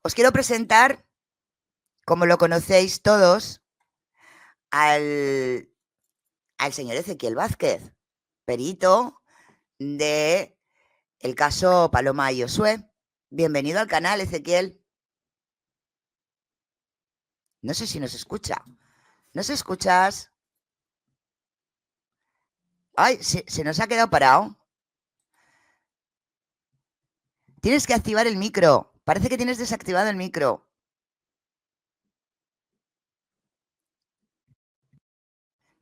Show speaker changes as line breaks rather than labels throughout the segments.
Os quiero presentar, como lo conocéis todos, al señor Ezequiel Vázquez, perito del caso Paloma y Josué. Bienvenido al canal, Ezequiel. No sé si nos escucha. ¿Nos escuchas? Ay, se nos ha quedado parado. Tienes que activar el micro. Parece que tienes desactivado el micro.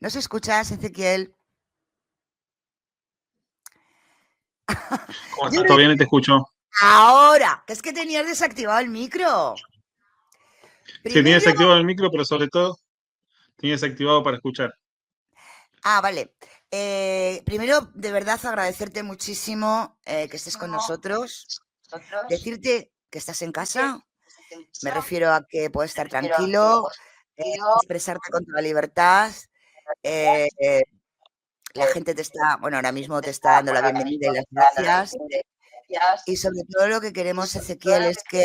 ¿Nos escuchas, Ezequiel?
¿Cómo estás? Todavía no te escucho.
Ahora, que es que tenías desactivado el micro.
Sí, tenía
Primero...
desactivado el micro, pero sobre todo tenía desactivado para escuchar.
Vale. Primero, de verdad, agradecerte muchísimo que estés con nosotros. Decirte que estás en casa. Me refiero a que puedes estar tranquilo, expresarte con toda libertad. Eh, la gente te está, bueno, ahora mismo te está dando la bienvenida y las gracias. Y sobre todo lo que queremos, Ezequiel, es que,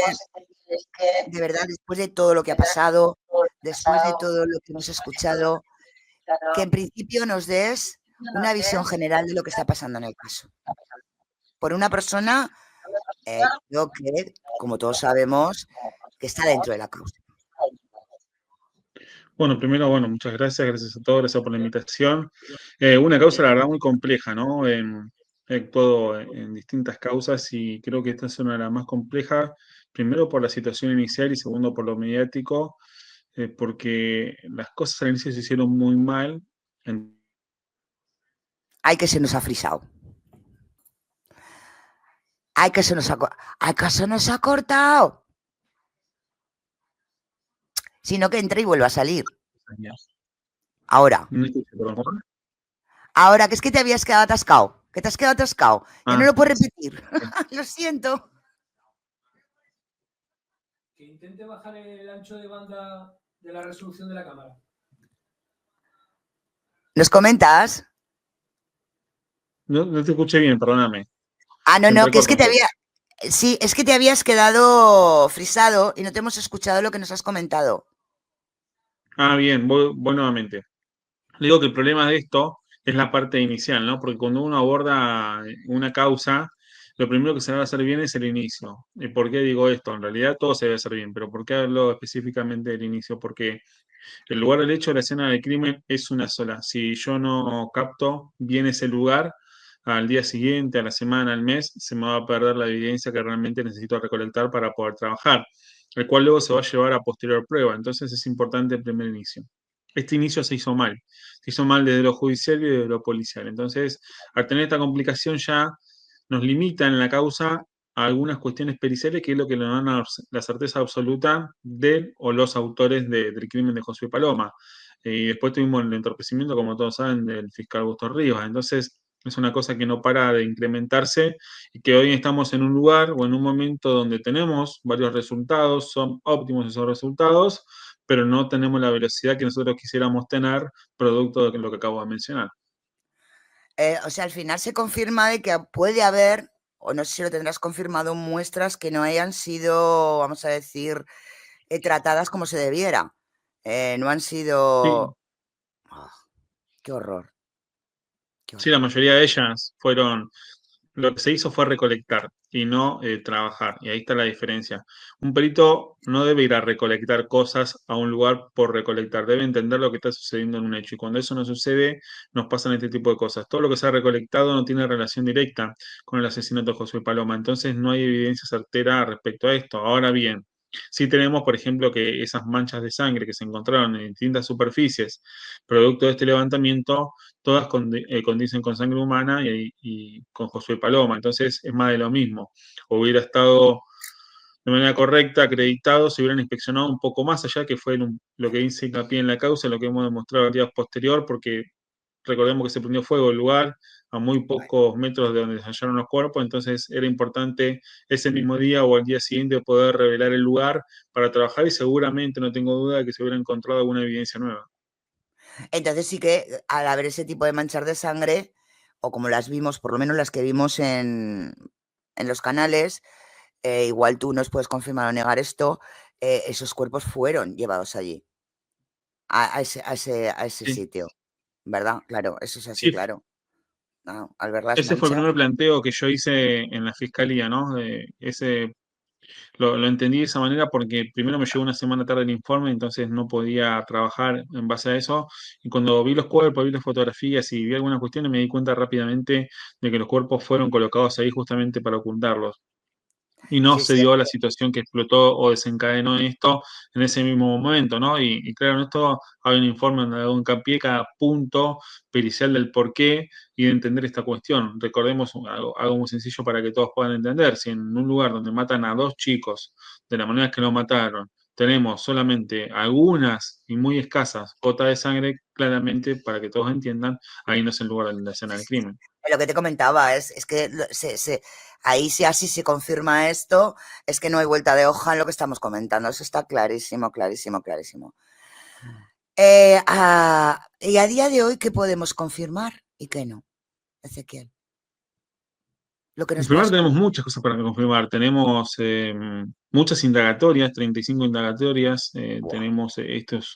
de verdad, después de todo lo que ha pasado, después de todo lo que hemos escuchado, que en principio nos des una visión general de lo que está pasando en el caso. Por una persona, creo que, como todos sabemos, que está dentro de la causa.
Bueno, primero, muchas gracias a todos, gracias por la invitación. Una causa, la verdad, muy compleja, ¿no? He actuado en distintas causas y creo que esta es una de las más complejas, primero por la situación inicial y segundo por lo mediático, porque las cosas al inicio se hicieron muy mal.
Ay, que se nos ha frisado. Ay, que se nos ha cortado. Sino que entre y vuelva a salir. Ahora.
No escucho, perdón.
Ahora, que es que te habías quedado atascado. Que te has quedado atascado. Que no lo puedes repetir. Lo siento.
Que intente bajar el ancho de banda de la resolución de la cámara.
¿Nos comentas?
No te escuché bien, perdóname.
No, que es que te había... Sí, es que te habías quedado frisado y no te hemos escuchado lo que nos has comentado.
Bien, voy nuevamente. Le digo que el problema de esto es la parte inicial, ¿no? Porque cuando uno aborda una causa, lo primero que se debe hacer bien es el inicio. ¿Y por qué digo esto? En realidad todo se debe hacer bien, pero ¿por qué hablo específicamente del inicio? Porque el lugar del hecho, la escena del crimen es una sola. Si yo no capto bien ese lugar, al día siguiente, a la semana, al mes, se me va a perder la evidencia que realmente necesito recolectar para poder trabajar, el cual luego se va a llevar a posterior prueba. Entonces es importante el primer inicio. Este inicio se hizo mal desde lo judicial y desde lo policial. Entonces, al tener esta complicación ya nos limita en la causa a algunas cuestiones periciales que es lo que le dan la certeza absoluta de o los autores del crimen de Josué Paloma. Y después tuvimos el entorpecimiento, como todos saben, del fiscal Augusto Rivas. Entonces, es una cosa que no para de incrementarse y que hoy estamos en un lugar o en un momento donde tenemos varios resultados, son óptimos esos resultados, pero no tenemos la velocidad que nosotros quisiéramos tener producto de lo que acabo de mencionar.
O sea, al final se confirma de que puede haber, o no sé si lo tendrás confirmado, muestras que no hayan sido, vamos a decir, tratadas como se debiera. No han sido...
Sí.
Oh, qué horror.
Sí, la mayoría de ellas fueron, lo que se hizo fue recolectar y no trabajar. Y ahí está la diferencia. Un perito no debe ir a recolectar cosas a un lugar por recolectar, debe entender lo que está sucediendo en un hecho. Y cuando eso no sucede, nos pasan este tipo de cosas. Todo lo que se ha recolectado no tiene relación directa con el asesinato de Josué Paloma. Entonces no hay evidencia certera respecto a esto. Ahora bien, sí tenemos, por ejemplo, que esas manchas de sangre que se encontraron en distintas superficies, producto de este levantamiento, todas condicen con sangre humana y con Josué Paloma. Entonces es más de lo mismo. Hubiera estado de manera correcta, acreditado, se hubieran inspeccionado un poco más allá, que fue lo que dice hincapié en la causa, lo que hemos demostrado el día posterior, porque recordemos que se prendió fuego el lugar a muy pocos metros de donde se hallaron los cuerpos, entonces era importante ese mismo día o al día siguiente poder revelar el lugar para trabajar y seguramente, no tengo duda, de que se hubiera encontrado alguna evidencia nueva.
Entonces sí que al haber ese tipo de manchas de sangre, o como las vimos, por lo menos las que vimos en los canales, igual tú nos puedes confirmar o negar esto, esos cuerpos fueron llevados allí, a ese
Sí,
sitio, ¿verdad? Claro, eso es así,
sí,
claro. Al ver las
ese fue el
manchas,
primer planteo que yo hice en la fiscalía, ¿no? Ese lo entendí de esa manera porque primero me llegó una semana tarde el informe, entonces no podía trabajar en base a eso. Y cuando vi los cuerpos, vi las fotografías y vi algunas cuestiones, me di cuenta rápidamente de que los cuerpos fueron colocados ahí justamente para ocultarlos. Y no
sí,
se
sí,
dio la situación que explotó o desencadenó esto en ese mismo momento, ¿no? Y claro, en esto hay un informe donde hago hincapié cada punto pericial del porqué y de entender esta cuestión. Recordemos algo muy sencillo para que todos puedan entender. Si en un lugar donde matan a 2 chicos de la manera que lo mataron, tenemos solamente algunas y muy escasas gotas de sangre, claramente, para que todos entiendan, ahí no es el lugar de la escena del crimen.
lo que te comentaba es que ahí si así se confirma esto, es que no hay vuelta de hoja en lo que estamos comentando. Eso está clarísimo, clarísimo, clarísimo. Y a día de hoy, ¿qué podemos confirmar y qué no, Ezequiel? Lo que nos
Confirmar
puedas
tenemos
contar.
muchas cosas para confirmar. Tenemos muchas indagatorias, 35 indagatorias.
Buah,
Tenemos, esto es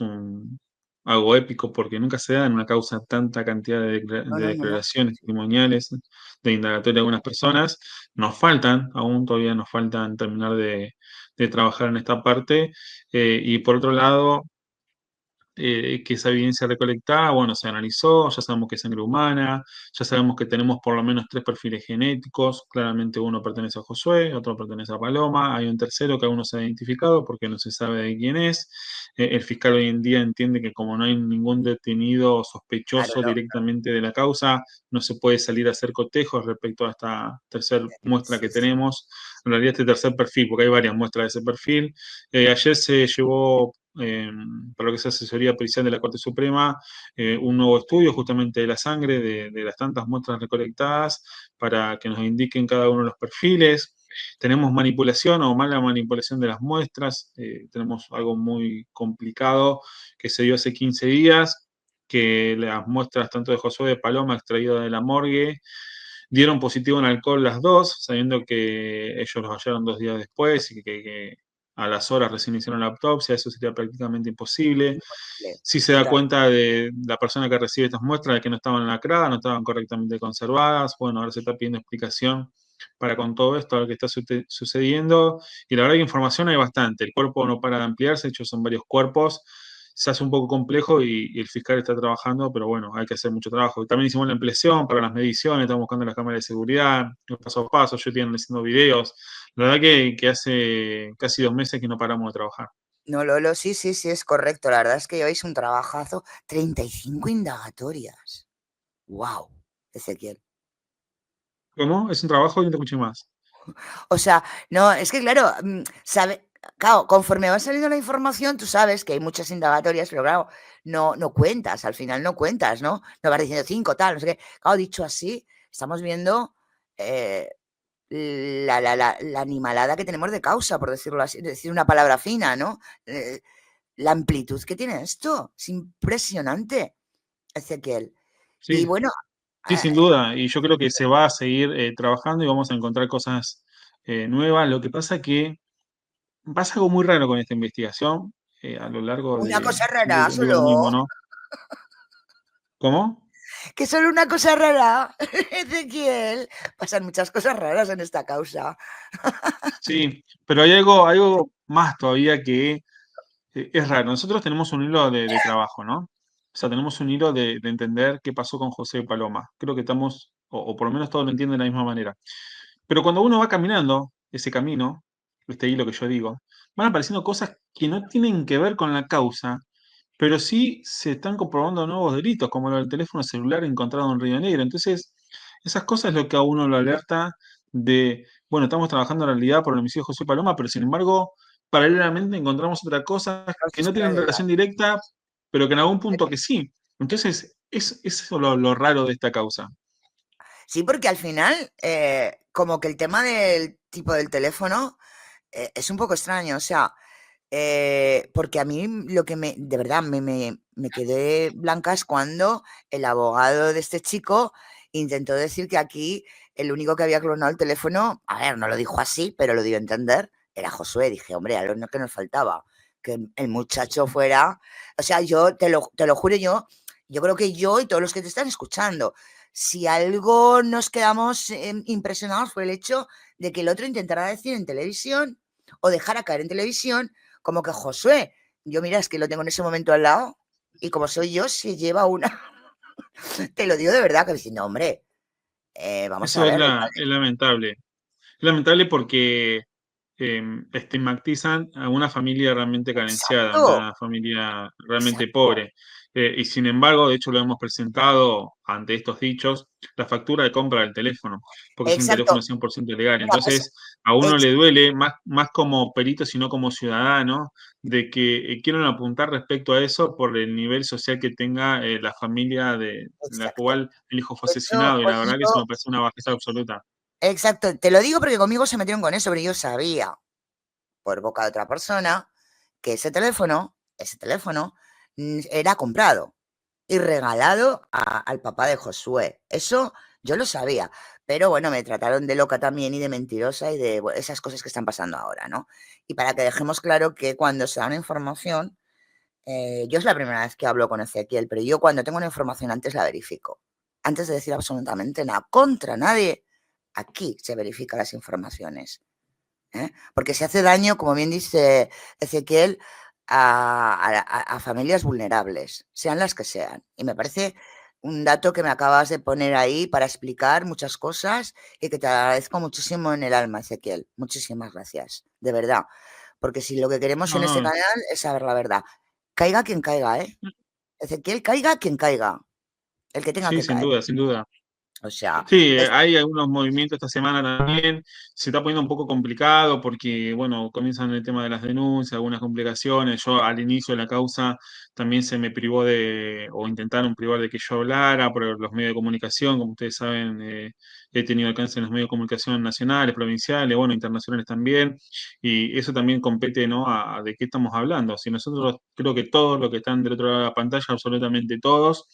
algo épico porque nunca se da en una causa tanta cantidad
no,
de
no, no, no.
declaraciones testimoniales, de indagatoria de algunas personas. Nos faltan, aún todavía nos faltan terminar de trabajar en esta parte. Y por otro lado, que esa evidencia recolectada, bueno, se analizó, ya sabemos que es sangre humana, ya sabemos que tenemos por lo menos 3 perfiles genéticos, claramente uno pertenece a Josué, otro pertenece a Paloma, hay un tercero que aún no se ha identificado porque no se sabe de quién es. El fiscal hoy en día entiende que como no hay ningún detenido
Claro,
sospechoso directamente de la causa, no se puede salir a hacer cotejos respecto a esta tercera muestra que
sí, sí.
tenemos, en realidad este tercer perfil, porque hay varias muestras de ese perfil. Ayer se llevó para lo que es asesoría pericial de la Corte Suprema, un nuevo estudio justamente de la sangre, de las tantas muestras recolectadas, para que nos indiquen cada uno de los perfiles. Tenemos manipulación o mala manipulación de las muestras, tenemos algo muy complicado que se dio hace 15 días, que las muestras tanto de Josué de Paloma extraídas de la morgue dieron positivo en alcohol las dos, sabiendo que ellos los hallaron 2 días después y que a las horas recién hicieron la autopsia, eso sería prácticamente imposible.
Imposible.
Si se da
Total.
cuenta de la persona que recibe estas muestras de que no estaban lacradas, no estaban correctamente conservadas, bueno, ahora se está pidiendo explicación para con todo esto, lo que está sucediendo, y la verdad que información hay bastante, el cuerpo no para de ampliarse, de hecho son varios cuerpos, se hace un poco complejo y el fiscal está trabajando, pero bueno, hay que hacer mucho trabajo. También hicimos la ampliación para las mediciones, estamos buscando las cámaras de seguridad, los paso a paso, yo estoy haciendo videos. La verdad que hace casi 2 meses que no paramos de trabajar.
No, Lolo, sí, sí, sí, es correcto. La verdad es que lleváis un trabajazo. 35 indagatorias. ¡Wow! Ezequiel.
¿Cómo? Es un trabajo y no te escuché más.
O sea, no, es que claro, claro, conforme va saliendo la información, tú sabes que hay muchas indagatorias, pero claro, no cuentas, al final no cuentas, ¿no? No vas diciendo 5, tal, no sé qué. Claro, dicho así, estamos viendo eh, la animalada que tenemos de causa, por decirlo así, decir una palabra fina, ¿no? La amplitud que tiene esto, es impresionante, Ezequiel. Y
Sí,
bueno,
sí, sin duda. Y yo creo que se va a seguir trabajando y vamos a encontrar cosas nuevas. Lo que pasa que pasa algo muy raro con esta investigación a lo largo
una
de,
cosa
siempre
rara,
digo lo mismo,
solo.
¿no? ¿Cómo?
Que solo una cosa rara, Ezequiel. Pasan muchas cosas raras en esta causa.
Sí, pero hay algo más todavía que es raro. Nosotros tenemos un hilo de trabajo, ¿no? O sea, tenemos un hilo de entender qué pasó con José Paloma. Creo que estamos, o por lo menos todos lo entienden de la misma manera. Pero cuando uno va caminando ese camino, este hilo que yo digo, van apareciendo cosas que no tienen que ver con la causa, pero sí se están comprobando nuevos delitos, como lo del teléfono celular encontrado en Río Negro. Entonces, esas cosas es lo que a uno lo alerta de, bueno, estamos trabajando en realidad por el homicidio de José Paloma, pero sin embargo, paralelamente encontramos otra cosa
No se
que no
espera
tienen
de
relación directa, pero que en algún punto que sí. Entonces, es eso lo raro de esta causa.
Sí, porque al final, como que el tema del tipo del teléfono es un poco extraño. O sea, porque a mí lo que de verdad me quedé blanca es cuando el abogado de este chico intentó decir que aquí el único que había clonado el teléfono, a ver, no lo dijo así, pero lo dio a entender, era Josué. Dije, hombre, a lo que nos faltaba, que el muchacho fuera, o sea, yo te lo juro, yo creo que yo y todos los que te están escuchando, si algo nos quedamos impresionados fue el hecho de que el otro intentara decir en televisión o dejara caer en televisión como que Josué, yo mira, es que lo tengo en ese momento al lado y como soy yo, se lleva una, te lo digo de verdad, que diciendo, hombre, vamos a
Eso es,
ver.
es lamentable. Es lamentable porque estigmatizan a una familia realmente carenciada, a
Exacto,
una familia realmente
exacto,
pobre. Y sin embargo, de hecho lo hemos presentado ante estos dichos, la factura de compra del teléfono, porque es un teléfono
exacto.
100% legal.
Mira, pues,
Entonces, a uno le duele, más como perito, sino como ciudadano, de que quieran apuntar respecto a eso por el nivel social que tenga la familia de la
exacto.
cual el hijo fue
Eso,
asesinado. Y la
pues
verdad que eso me parece una bajeza absoluta.
exacto, te lo digo porque conmigo se metieron con eso, pero yo sabía por boca de otra persona que ese teléfono era comprado y regalado al papá de Josué. Eso yo lo sabía, pero bueno, me trataron de loca también y de mentirosa y de esas cosas que están pasando ahora, ¿no? Y para que dejemos claro que cuando se da una información, yo es la primera vez que hablo con Ezequiel, pero yo cuando tengo una información antes la verifico. Antes de decir absolutamente nada contra nadie, aquí se verifican las informaciones. Porque se hace daño, como bien dice Ezequiel, a familias vulnerables, sean las que sean. Y me parece un dato que me acabas de poner ahí para explicar muchas cosas y que te agradezco muchísimo en el alma, Ezequiel. Muchísimas gracias, de verdad. Porque si lo que queremos
No,
en este
no,
canal es saber la verdad. Caiga quien caiga, ¿eh? Ezequiel, caiga quien caiga. El que tenga
sí,
que
sin
caer.
duda, sin duda.
O sea,
Sí,
es,
hay algunos movimientos esta semana también. Se está poniendo un poco complicado porque, bueno, comienzan el tema de las denuncias, algunas complicaciones. Yo al inicio de la causa también se me privó de, o intentaron privar de que yo hablara por los medios de comunicación. Como ustedes saben, he tenido alcance en los medios de comunicación nacionales, provinciales, bueno, internacionales también. Y eso también compete, ¿no? A de qué estamos hablando. Si nosotros, creo que todos los que están del otro lado de la pantalla, absolutamente todos,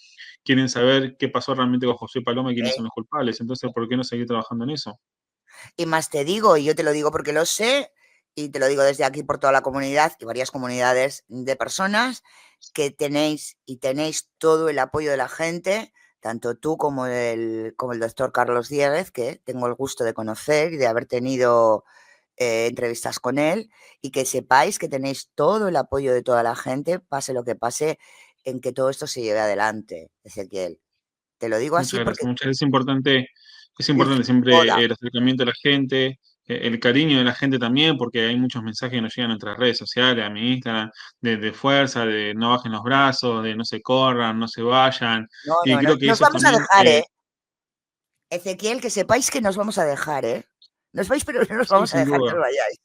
quieren saber qué pasó realmente con José Paloma y quiénes son
eh,
los culpables. Entonces, ¿por qué no seguir trabajando en eso?
y más te digo, y yo te lo digo porque lo sé, y te lo digo desde aquí por toda la comunidad y varias comunidades de personas que tenéis todo el apoyo de la gente, tanto tú como el doctor Carlos Dieguez, que tengo el gusto de conocer y de haber tenido entrevistas con él, y que sepáis que tenéis todo el apoyo de toda la gente, pase lo que pase, en que todo esto se lleve adelante, Ezequiel. Te lo digo así
Muchas
porque
gracias. Muchas gracias. Es importante
toda,
siempre el acercamiento a la gente, el cariño de la gente también, porque hay muchos mensajes que nos llegan a nuestras redes sociales, a mi Instagram, de fuerza, de no bajen los brazos, de no se corran, no se vayan.
no,
Y
no, no,
creo que
nos
eso
vamos a
también,
dejar, ¿eh? Ezequiel, que sepáis que nos vamos a dejar, ¿eh? Nos vais, pero no nos
sí,
vamos a
sin
dejar que
duda.
os vayáis.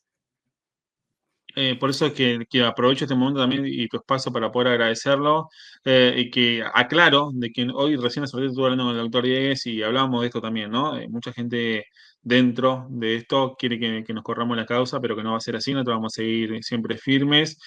Por eso es que aprovecho este momento también y tu espacio para poder agradecerlo y que aclaro de que hoy recién hace ratito estuve hablando con el doctor Diegues y hablábamos de esto también, ¿no? Mucha gente dentro de esto quiere que nos corramos la causa, pero que no va a ser así, nosotros vamos a seguir siempre firmes.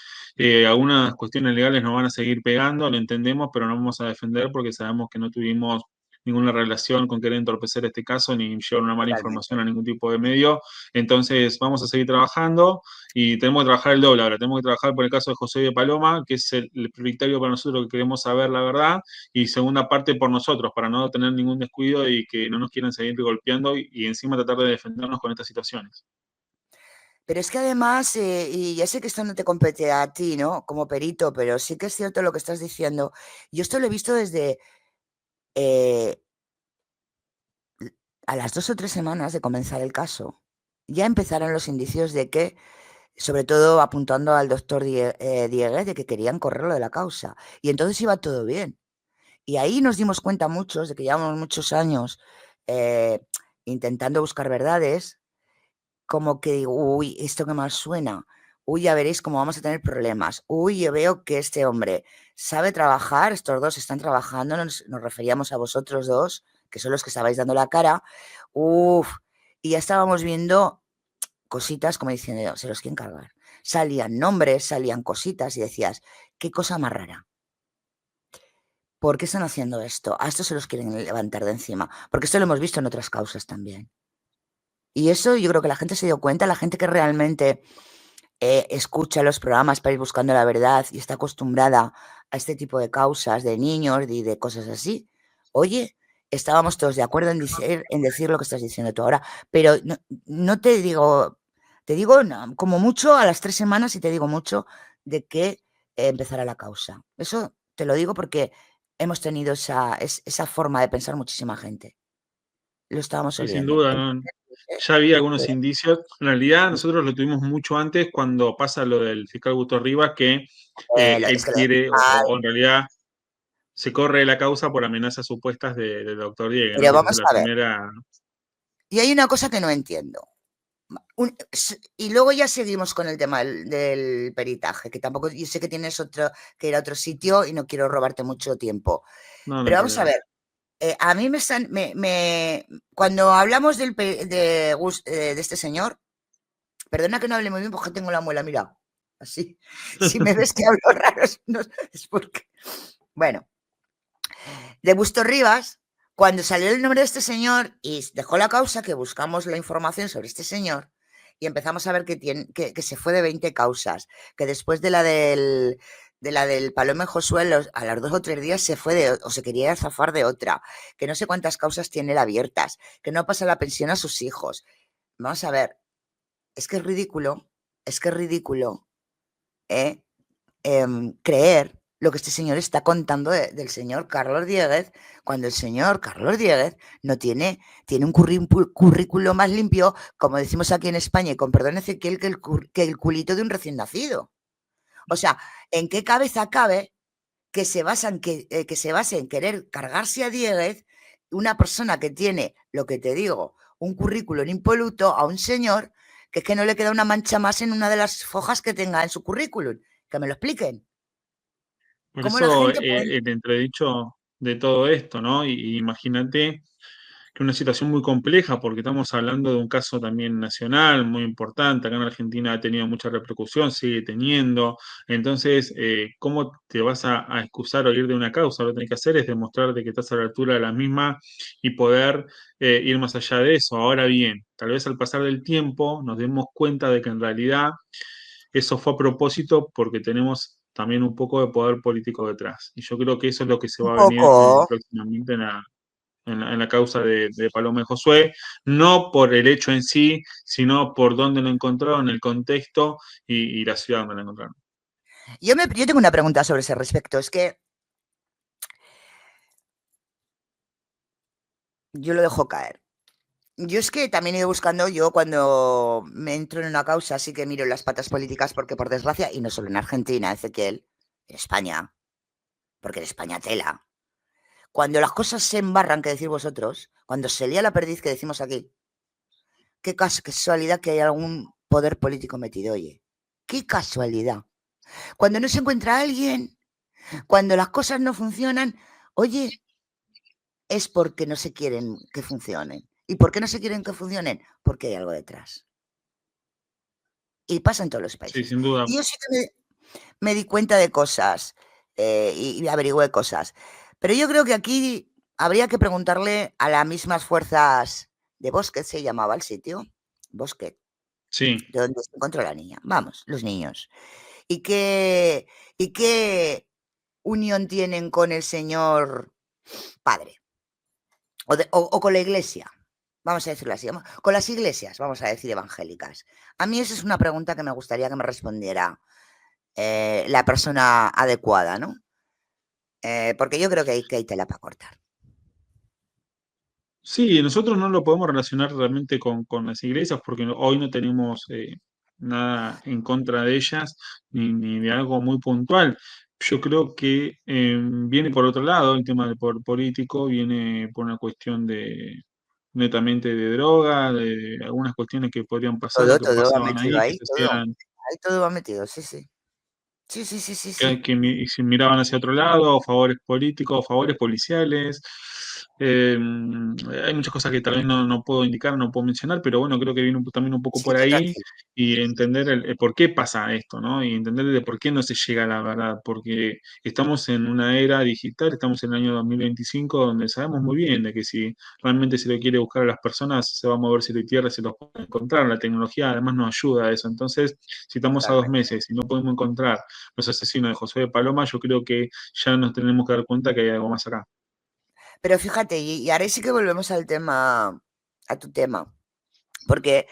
Algunas cuestiones legales nos van a seguir pegando, lo entendemos, pero no vamos a defender porque sabemos que no tuvimos ninguna relación con querer entorpecer este caso ni llevar una mala información
Totalmente.
a ningún tipo de medio. Entonces vamos a seguir trabajando. Y tenemos que trabajar el doble ahora, tenemos que trabajar por el caso de José de Paloma, que es el prioritario para nosotros, que queremos saber la verdad, y segunda parte por nosotros, para no tener ningún descuido y que no nos quieran seguir golpeando y encima tratar de defendernos con estas situaciones.
Pero es que además, y ya sé que esto no te compete a ti, ¿no? Como perito, pero sí que es cierto lo que estás diciendo. Yo esto lo he visto desde eh, a las 2 o 3 semanas de comenzar el caso. Ya empezaron los indicios de que, sobre todo apuntando al doctor Dieguez, de que querían correrlo de la causa. Y entonces iba todo bien. Y ahí nos dimos cuenta muchos de que llevamos muchos años eh, intentando buscar verdades, como que digo, uy, esto que más suena, uy, ya veréis cómo vamos a tener problemas, uy, yo veo que este hombre sabe trabajar, estos dos están trabajando, nos referíamos a vosotros dos, que son los que estabais dando la cara, uff, y ya estábamos viendo cositas como diciendo, se los quieren cargar. Salían nombres, salían cositas y decías, qué cosa más rara. ¿por qué están haciendo esto? A esto se los quieren levantar de encima, porque esto lo hemos visto en otras causas también. Y eso yo creo que la gente se dio cuenta, la gente que realmente escucha los programas para ir buscando la verdad y está acostumbrada a este tipo de causas de niños y de cosas así. Oye, estábamos todos de acuerdo en decir lo que estás diciendo tú ahora, pero no te digo, no, como mucho a las 3 semanas y te digo mucho de que empezará la causa. Eso te lo digo porque hemos tenido esa forma de pensar muchísima gente. Lo estábamos
Sí, sin
oliendo.
duda, ¿no? Ya había algunos indicios. En realidad, nosotros lo tuvimos mucho antes cuando pasa lo del fiscal Gusto Rivas, que
Es
él
que lo
quiere, o en realidad se corre la causa por amenazas supuestas del doctor Diego, ¿no?
pero
Que esa es
vamos
la
a ver.
primera.
Y hay una cosa que no entiendo. Y luego ya seguimos con el tema del peritaje, que tampoco, yo sé que tienes que ir a otro sitio y no quiero robarte mucho tiempo.
No, no hay
Pero vamos a
problema.
ver, a mí cuando hablamos de este señor, perdona que no hable muy bien porque tengo la muela, mira, así. Si me ves que hablo raro, es porque. Bueno, de Busto Rivas, cuando salió el nombre de este señor y dejó la causa, que buscamos la información sobre este señor y empezamos a ver que se fue de 20 causas, que después de la del Paloma Josué, a los 2 o 3 días se fue o se quería zafar de otra, que no sé cuántas causas tiene él abiertas, que no pasa la pensión a sus hijos. Vamos a ver, es que es ridículo creer lo que este señor está contando del señor Carlos Dieguez, cuando el señor Carlos Dieguez no tiene un currículo más limpio, como decimos aquí en España, y con perdón Ezequiel, que el culito de un recién nacido. O sea, ¿en qué cabeza cabe que se base en querer cargarse a Dieguez, una persona que tiene, lo que te digo, un currículum impoluto, a un señor que es que no le queda una mancha más en una de las hojas que tenga en su currículum? Que me lo expliquen.
Por
¿Cómo la
eso
gente puede?
el entredicho de todo esto, ¿no? Y imagínate que una situación muy compleja, porque estamos hablando de un caso también nacional, muy importante. Acá en Argentina ha tenido mucha repercusión, sigue teniendo. Entonces, ¿cómo te vas a excusar o ir de una causa? Lo que tenés que hacer es demostrar de que estás a la altura de la misma y poder ir más allá de eso. Ahora bien, tal vez al pasar del tiempo nos demos cuenta de que en realidad eso fue a propósito porque tenemos también un poco de poder político detrás. Y yo creo que eso es lo que se
Un
va a venir
poco.
próximamente en la causa de Paloma y Josué, no por el hecho en sí, sino por dónde lo encontraron, el contexto y la ciudad donde lo encontraron.
Yo tengo una pregunta sobre ese respecto. Es que yo lo dejo caer. Yo es que también he ido buscando, yo cuando me entro en una causa, sí que miro las patas políticas, porque por desgracia, y no solo en Argentina, Ezequiel, en España, porque en España tela. Cuando las cosas se embarran, que decir vosotros, cuando se lía la perdiz, que decimos aquí, qué casualidad que hay algún poder político metido, oye. Qué casualidad. Cuando no se encuentra alguien, cuando las cosas no funcionan, oye, es porque no se quieren que funcionen. ¿Y por qué no se quieren que funcionen? Porque hay algo detrás. Y pasa en todos los
Sí,
países.
sin duda.
Y yo sí que me di cuenta de cosas y averigüé cosas. Pero yo creo que aquí habría que preguntarle a las mismas fuerzas de Bosquet, se llamaba el sitio, Bosquet,
Sí.
de donde se encontró la niña. Vamos, los niños. ¿Y qué unión tienen con el señor padre? O con la iglesia, vamos a decirlo así, con las iglesias, vamos a decir, evangélicas. A mí esa es una pregunta que me gustaría que me respondiera la persona adecuada, ¿no? Porque yo creo que hay tela para cortar.
Sí, nosotros no lo podemos relacionar realmente con las iglesias porque hoy no tenemos nada en contra de ellas ni de algo muy puntual. Yo creo que viene por otro lado el tema del poder político, viene por una cuestión de netamente de droga, de algunas cuestiones que podrían pasar o que
Todo va
pasaban
metido
ahí, que
ahí,
se
todo.
hacían.
Ahí todo va metido, sí, sí. Sí, sí, sí, sí,
que,
sí.
y si miraban hacia otro lado, favores políticos, favores policiales. Hay muchas cosas que tal vez no puedo indicar, no puedo mencionar, pero bueno, creo que viene también un poco
Sí,
por
tú
ahí
tranquilo.
y entender el por qué pasa esto, ¿no? Y entender de por qué no se llega a la verdad, porque estamos en una era digital, estamos en el año 2025, donde sabemos muy bien de que si realmente se lo quiere buscar a las personas, se va a mover cielo y tierra, se los puede encontrar. La tecnología además nos ayuda a eso. Entonces, si estamos a 2 meses y no podemos encontrar los asesinos de Josué Paloma, yo creo que ya nos tenemos que dar cuenta que hay algo más acá.
Pero fíjate, y ahora sí que volvemos al tema, a tu tema, porque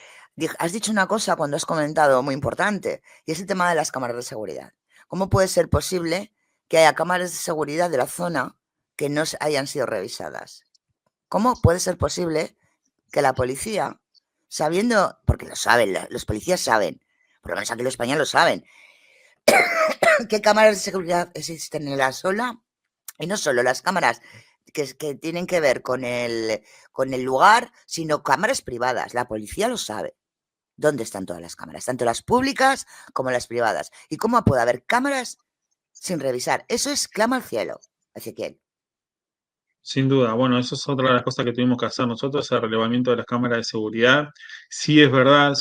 has dicho una cosa cuando has comentado muy importante, y es el tema de las cámaras de seguridad. ¿Cómo puede ser posible que haya cámaras de seguridad de la zona que no hayan sido revisadas? ¿Cómo puede ser posible que la policía, sabiendo, porque lo saben, los policías saben, por lo menos aquí en España lo saben, qué cámaras de seguridad existen en la zona? Y no solo las cámaras que tienen que ver con el lugar, sino cámaras privadas. La policía lo sabe. ¿Dónde están todas las cámaras? Tanto las públicas como las privadas. ¿Y cómo puede haber cámaras sin revisar? Eso es clama al cielo, Ezequiel.
Sin duda, bueno, eso es otra de las cosas que tuvimos que hacer nosotros, el relevamiento de las cámaras de seguridad. Sí es verdad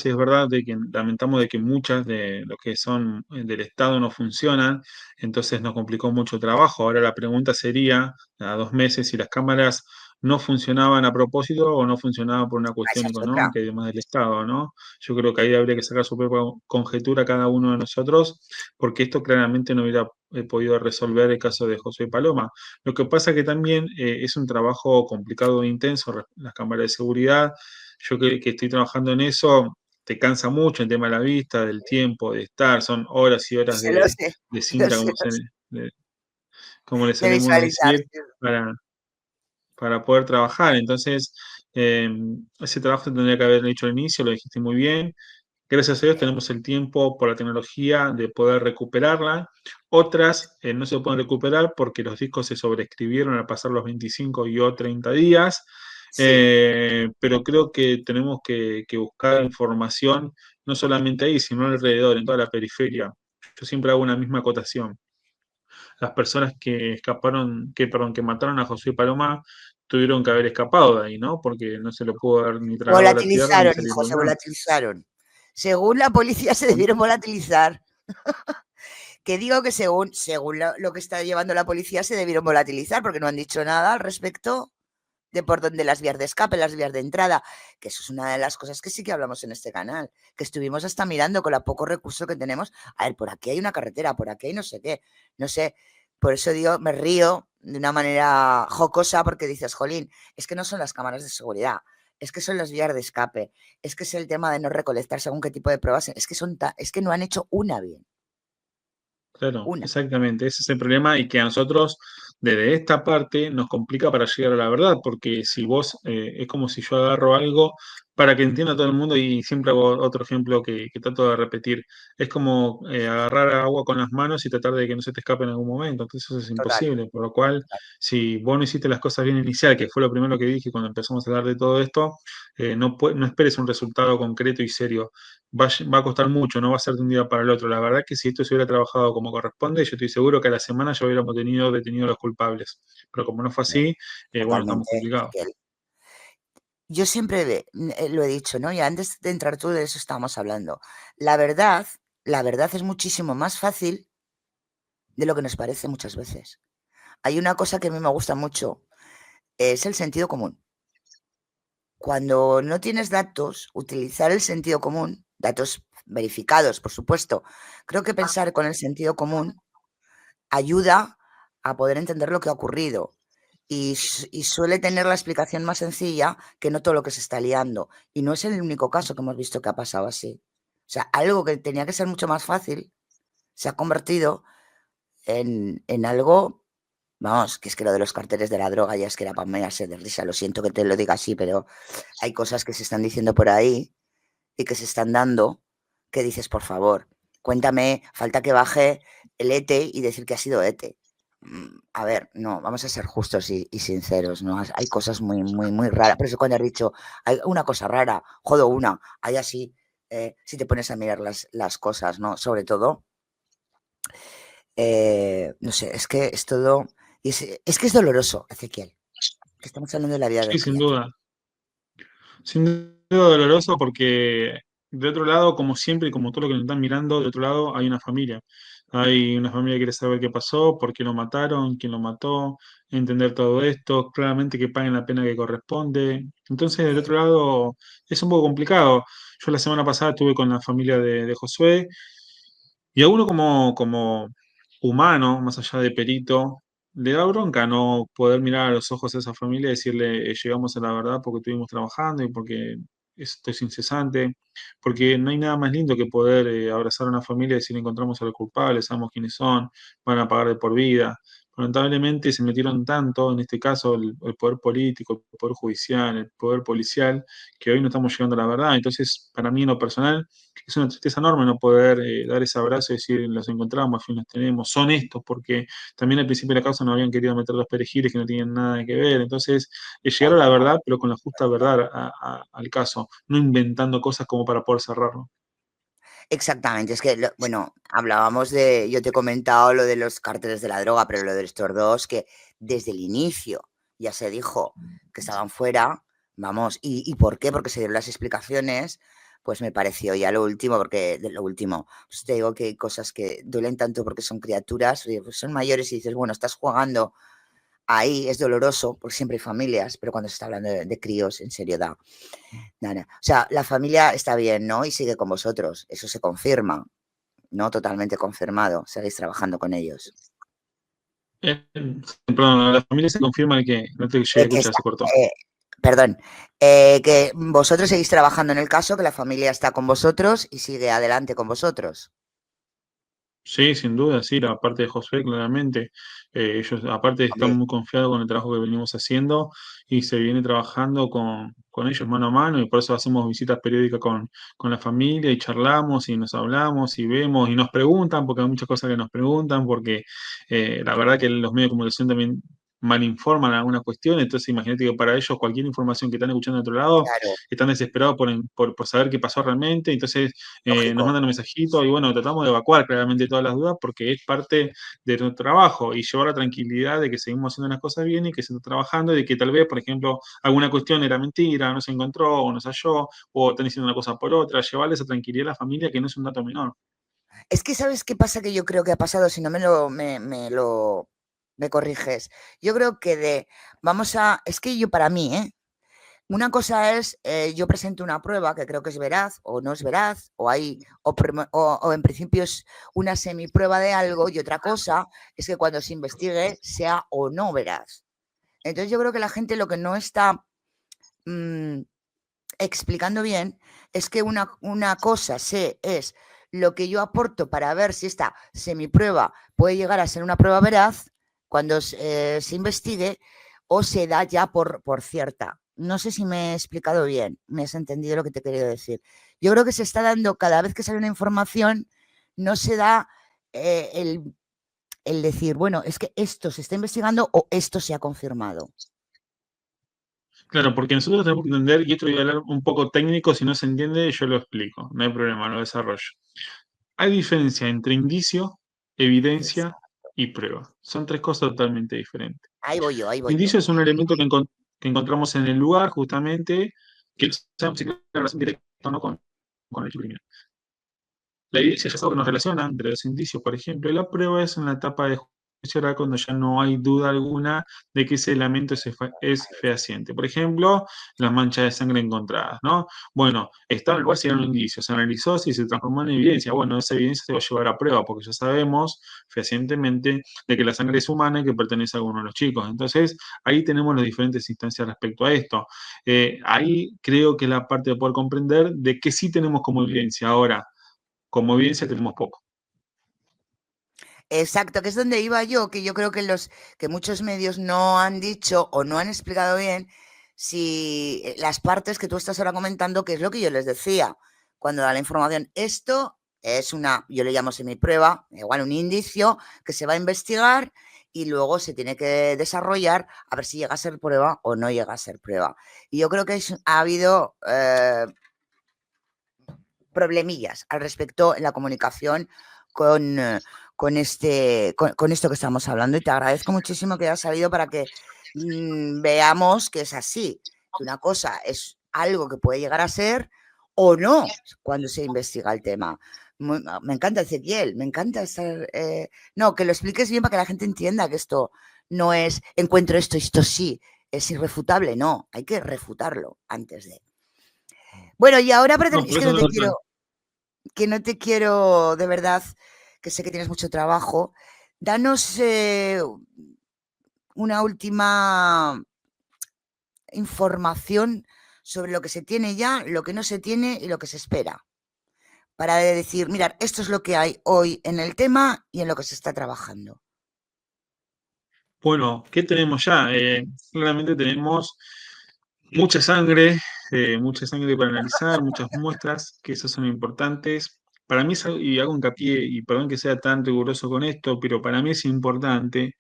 de que lamentamos de que muchas de lo que son del Estado no funcionan, entonces nos complicó mucho el trabajo. Ahora la pregunta sería, a 2 meses, si las cámaras no funcionaban a propósito o no funcionaban por una cuestión
Esa es otra.
económica y demás del Estado, ¿no? Yo creo que ahí habría que sacar su propia conjetura cada uno de nosotros, porque esto claramente no hubiera podido resolver el caso de José Paloma. Lo que pasa que también es un trabajo complicado e intenso, las cámaras de seguridad. Yo que estoy trabajando en eso, te cansa mucho el tema de la vista, del tiempo, de estar, son horas y horas
Se lo sé,
de
lo
cinta,
sé, lo sé.
como le
De
solemos
visualizar.
decir, para poder trabajar. Entonces, eh, ese trabajo se tendría que haber hecho al inicio, lo dijiste muy bien. Gracias a Dios tenemos el tiempo por la tecnología de poder recuperarla. Otras no se pueden recuperar porque los discos se sobreescribieron al pasar los 25 y o 30 días.
Sí,
Pero creo que tenemos que buscar información no solamente ahí, sino alrededor, en toda la periferia. Yo siempre hago una misma acotación. Las personas que escaparon, perdón, que mataron a José Paloma tuvieron que haber escapado de ahí, ¿no? Porque no se lo pudo haber ni tragado la tierra ni
volatilizaron,
salir
hijo, se
volando.
volatilizaron. Según la policía se debieron volatilizar. Que digo que según lo que está llevando la policía se debieron volatilizar porque no han dicho nada al respecto de por dónde las vías de escape, las vías de entrada, que eso es una de las cosas que sí que hablamos en este canal, que estuvimos hasta mirando con la poco recurso que tenemos. A ver, por aquí hay una carretera, por aquí hay no sé qué, no sé. Por eso digo, me río de una manera jocosa porque dices, jolín, es que no son las cámaras de seguridad, es que son las vías de escape, es que es el tema de no recolectar según qué tipo de pruebas, es que es que no han hecho una bien,
Claro,
una.
exactamente, ese es el problema y que a nosotros desde esta parte nos complica para llegar a la verdad, porque si vos, es como si yo agarro algo para que entienda todo el mundo y siempre hago otro ejemplo que trato de repetir, es como agarrar agua con las manos y tratar de que no se te escape en algún momento, entonces eso es
Total,
imposible, por lo cual
total.
si vos no hiciste las cosas bien inicial, que fue lo primero que dije cuando empezamos a hablar de todo esto, no esperes un resultado concreto y serio, va a costar mucho, no va a ser de un día para el otro. La verdad que si esto se hubiera trabajado como corresponde, yo estoy seguro que a la semana ya hubiéramos tenido detenido a los culpables. Pero como no fue así, bueno, estamos
Totalmente,
complicados.
Ezequiel. Yo siempre lo he dicho, ¿no? Y antes de entrar tú de eso estábamos hablando. La verdad, la verdad es muchísimo más fácil de lo que nos parece muchas veces. Hay una cosa que a mí me gusta mucho, es el sentido común. Cuando no tienes datos, utilizar el sentido común, datos verificados, por supuesto. Creo que pensar con el sentido común ayuda a poder entender lo que ha ocurrido y suele tener la explicación más sencilla que no todo lo que se está liando. Y no es el único caso que hemos visto que ha pasado así. O sea, algo que tenía que ser mucho más fácil se ha convertido en algo, vamos, que es que lo de los carteles de la droga ya es que era para mearse de risa. Lo siento que te lo diga así, pero hay cosas que se están diciendo por ahí y que se están dando que dices, por favor, cuéntame, falta que baje el ETE y decir que ha sido ETE. A ver, no, vamos a ser justos y sinceros, ¿no? Hay cosas muy, muy, muy raras. Por eso cuando has dicho, hay una cosa rara, jodo una, hay así, si te pones a mirar las cosas, ¿no? Sobre todo, no sé, es que es todo... Es que es doloroso, Ezequiel, que estamos hablando de la vida de
Sí, sin
criatura.
duda. Sin duda doloroso porque de otro lado, como siempre y como todo lo que nos están mirando, de otro lado hay una familia. Hay una familia que quiere saber qué pasó, por qué lo mataron, quién lo mató, entender todo esto, claramente que paguen la pena que corresponde. Entonces, del otro lado, es un poco complicado. Yo la semana pasada estuve con la familia de Josué y a uno como humano, más allá de perito, le da bronca no poder mirar a los ojos a esa familia y decirle, llegamos a la verdad porque estuvimos trabajando y porque esto es incesante, porque no hay nada más lindo que poder abrazar a una familia y decir, encontramos a los culpables, sabemos quiénes son, van a pagar de por vida. Lamentablemente se metieron tanto, en este caso el poder político, el poder judicial, el poder policial, que hoy no estamos llegando a la verdad. Entonces, para mí en lo personal, es una tristeza enorme no poder dar ese abrazo y decir, los encontramos, al fin los tenemos, son estos, porque también al principio de la causa nos habían querido meter los perejiles que no tienen nada que ver. Entonces, llegar a la verdad, pero con la justa verdad al caso, no inventando cosas como para poder cerrarlo.
Exactamente, es que, bueno, hablábamos yo te he comentado lo de los cárteles de la droga, pero lo de estos dos, que desde el inicio ya se dijo que estaban fuera, vamos, ¿y por qué? Porque se dieron las explicaciones, pues me pareció ya lo último, porque de lo último, pues te digo que hay cosas que duelen tanto porque son criaturas, pues son mayores y dices, bueno, estás jugando ahí, es doloroso, porque siempre hay familias, pero cuando se está hablando de críos, en serio da. Nada. O sea, la familia está bien, ¿no? Y sigue con vosotros. Eso se confirma, ¿no? Totalmente confirmado. Seguís trabajando con ellos.
Perdón, la familia se confirma que no te llegué a
Que
escuchar, se cortó.
perdón, que vosotros seguís trabajando en el caso, que la familia está con vosotros y sigue adelante con vosotros.
Sí, sin duda, sí, la parte de Josué, claramente. Ellos, aparte, están
Hombre,
muy confiados con el trabajo que venimos haciendo y se viene trabajando con ellos mano a mano y por eso hacemos visitas periódicas con la familia y charlamos y nos hablamos y vemos y nos preguntan, porque hay muchas cosas que nos preguntan, porque la verdad que los medios de comunicación también malinforman algunas cuestiones, entonces imagínate que para ellos cualquier información que están escuchando de otro lado,
claro,
están desesperados por saber qué pasó realmente, entonces nos
lógico.
mandan un mensajito y bueno, tratamos de evacuar claramente todas las dudas porque es parte de nuestro trabajo y llevar la tranquilidad de que seguimos haciendo las cosas bien y que se está trabajando y de que tal vez, por ejemplo, alguna cuestión era mentira, no se encontró o no se halló o están diciendo una cosa por otra, llevarle esa tranquilidad a la familia que no es un dato menor.
Es que, ¿sabes qué pasa? Que yo creo que ha pasado, si no me corriges. Yo creo que es que yo para mí, ¿eh? Una cosa es, yo presento una prueba que creo que es veraz o no es veraz, o en principio es una semiprueba de algo, y otra cosa es que cuando se investigue sea o no veraz. Entonces yo creo que la gente lo que no está mm, explicando bien es que una cosa es lo que yo aporto para ver si esta semiprueba puede llegar a ser una prueba veraz cuando se investigue o se da ya por cierta. No sé si me he explicado bien, me has entendido lo que te he querido decir. Yo creo que se está dando, cada vez que sale una información, no se da el decir, bueno, es que esto se está investigando o esto se ha confirmado.
Claro, porque nosotros tenemos que entender, y esto voy a hablar un poco técnico, si no se entiende, yo lo explico, no hay problema, lo desarrollo. Hay diferencia entre indicio, evidencia y prueba. Son tres cosas totalmente diferentes.
Ahí voy yo, ahí voy yo.
Indicio es un elemento que encontramos en el lugar, justamente, que no sabemos si tiene relación directa o no con el hecho criminal. La evidencia ya es algo que nos relaciona entre los indicios, por ejemplo, y la prueba es en la etapa de juicio oral cuando ya no hay duda alguna de que ese elemento es fehaciente. Por ejemplo, las manchas de sangre encontradas, ¿no? Bueno, está en el lugar si era un indicio, se analizó si se transformó en evidencia. Bueno, esa evidencia se va a llevar a prueba porque ya sabemos fehacientemente de que la sangre es humana y que pertenece a alguno de los chicos. Entonces, ahí tenemos las diferentes instancias respecto a esto. Ahí creo que es la parte de poder comprender de que sí tenemos como evidencia. Ahora, como evidencia tenemos poco.
Exacto, que es donde iba yo, que yo creo que muchos medios no han dicho o no han explicado bien si las partes que tú estás ahora comentando, que es lo que yo les decía cuando da la información. Esto es yo le llamo semiprueba, igual un indicio que se va a investigar y luego se tiene que desarrollar a ver si llega a ser prueba o no llega a ser prueba. Y yo creo que ha habido problemillas al respecto en la comunicación con, con esto que estamos hablando, y te agradezco muchísimo que hayas salido para que veamos que es así, que una cosa es algo que puede llegar a ser o no cuando se investiga el tema. Me encanta, Ezequiel, me encanta estar... no, que lo expliques bien para que la gente entienda que esto no es encuentro esto sí, es irrefutable, no, hay que refutarlo antes de... Bueno, y ahora para es que no te quiero, de verdad, que sé que tienes mucho trabajo, danos una última información sobre lo que se tiene ya, lo que no se tiene y lo que se espera. Para decir, mirad, esto es lo que hay hoy en el tema y en lo que se está trabajando.
Bueno, ¿qué tenemos ya? Claramente tenemos mucha sangre para analizar, muchas muestras, que esas son importantes. Para mí, y hago hincapié, y perdón que sea tan riguroso con esto, pero para mí es importante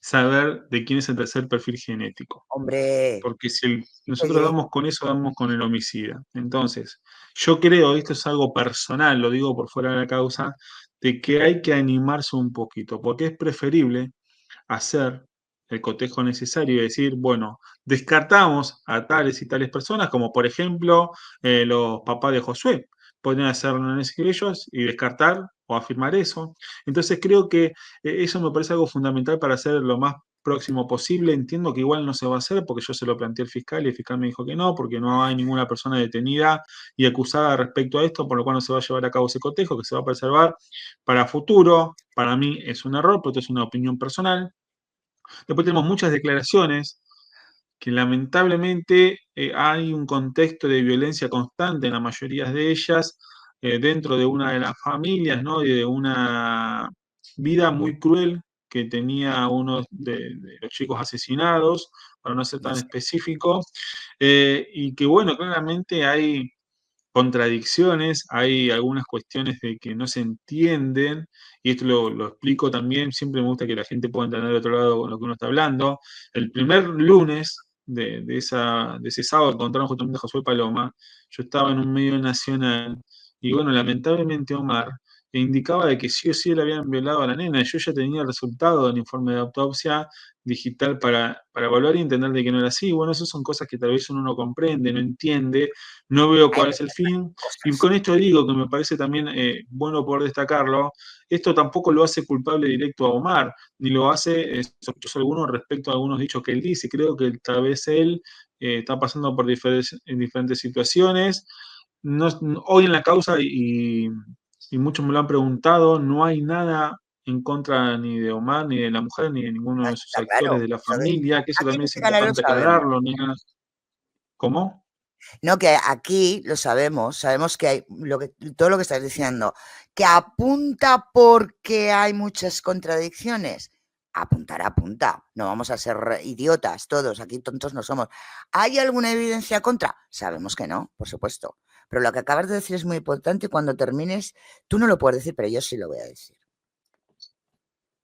saber de quién es el tercer perfil genético.
Hombre.
Porque si nosotros damos con eso, damos con el homicida. Entonces, yo creo, esto es algo personal, lo digo por fuera de la causa, de que hay que animarse un poquito, porque es preferible hacer el cotejo necesario y decir, bueno, descartamos a tales y tales personas, como por ejemplo los papás de Josué. Podrían hacer un análisis de ellos y descartar o afirmar eso. Entonces creo que eso me parece algo fundamental para hacer lo más próximo posible. Entiendo que igual no se va a hacer porque yo se lo planteé al fiscal y el fiscal me dijo que no, porque no hay ninguna persona detenida y acusada respecto a esto, por lo cual no se va a llevar a cabo ese cotejo, que se va a preservar para futuro. Para mí es un error, pero esto es una opinión personal. Después tenemos muchas declaraciones que lamentablemente hay un contexto de violencia constante en la mayoría de ellas dentro de una de las familias, ¿no? Y de una vida muy cruel que tenía uno de los chicos asesinados, para no ser tan específico, y que bueno, claramente hay contradicciones, hay algunas cuestiones de que no se entienden, y esto lo explico también, siempre me gusta que la gente pueda entender de otro lado lo que uno está hablando. El primer lunes de ese sábado que encontraron justamente a Josué Paloma, yo estaba en un medio nacional, y bueno, lamentablemente Omar indicaba de que sí o sí le habían violado a la nena. Yo ya tenía el resultado del informe de autopsia digital para evaluar y entender de que no era así. Bueno, esas son cosas que tal vez uno no comprende, no entiende, no veo cuál es el fin. Y con esto digo que me parece también bueno poder destacarlo, esto tampoco lo hace culpable directo a Omar, ni lo hace sospechoso alguno respecto a algunos dichos que él dice. Creo que tal vez él está pasando por diferentes situaciones. Hoy en la causa, y muchos me lo han preguntado, no hay nada en contra ni de Omar, ni de la mujer, ni de ninguno de sus actores de la familia, que eso
Aquí en
también es
este canal lo
importante
sabemos.
aclararlo. ¿Cómo?
No, que aquí lo sabemos que hay todo lo que estás diciendo, que apunta porque hay muchas contradicciones. Apunta. No vamos a ser idiotas todos, aquí tontos no somos. ¿Hay alguna evidencia contra? Sabemos que no, por supuesto. Pero lo que acabas de decir es muy importante y cuando termines, tú no lo puedes decir, pero yo sí lo voy a decir.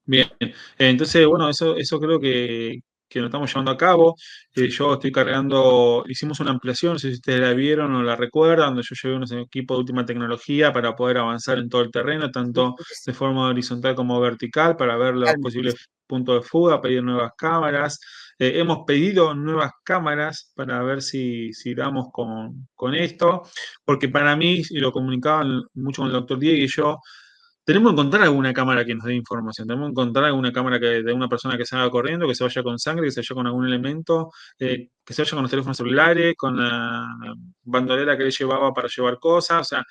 Bien, entonces, bueno, eso creo que lo estamos llevando a cabo. Yo estoy cargando, hicimos una ampliación, no sé si ustedes la vieron o la recuerdan, donde yo llevé unos equipos de última tecnología para poder avanzar en todo el terreno, tanto de forma horizontal como vertical, para ver los posibles puntos de fuga, pedir nuevas cámaras. Hemos pedido nuevas cámaras para ver si damos con esto, porque para mí, y lo comunicaban mucho con el doctor Diego y yo, tenemos que encontrar alguna cámara que nos dé información, tenemos que encontrar alguna cámara de una persona que se vaya corriendo, que se vaya con sangre, que se vaya con algún elemento, que se vaya con los teléfonos celulares, con la bandolera que le llevaba para llevar cosas, o sea,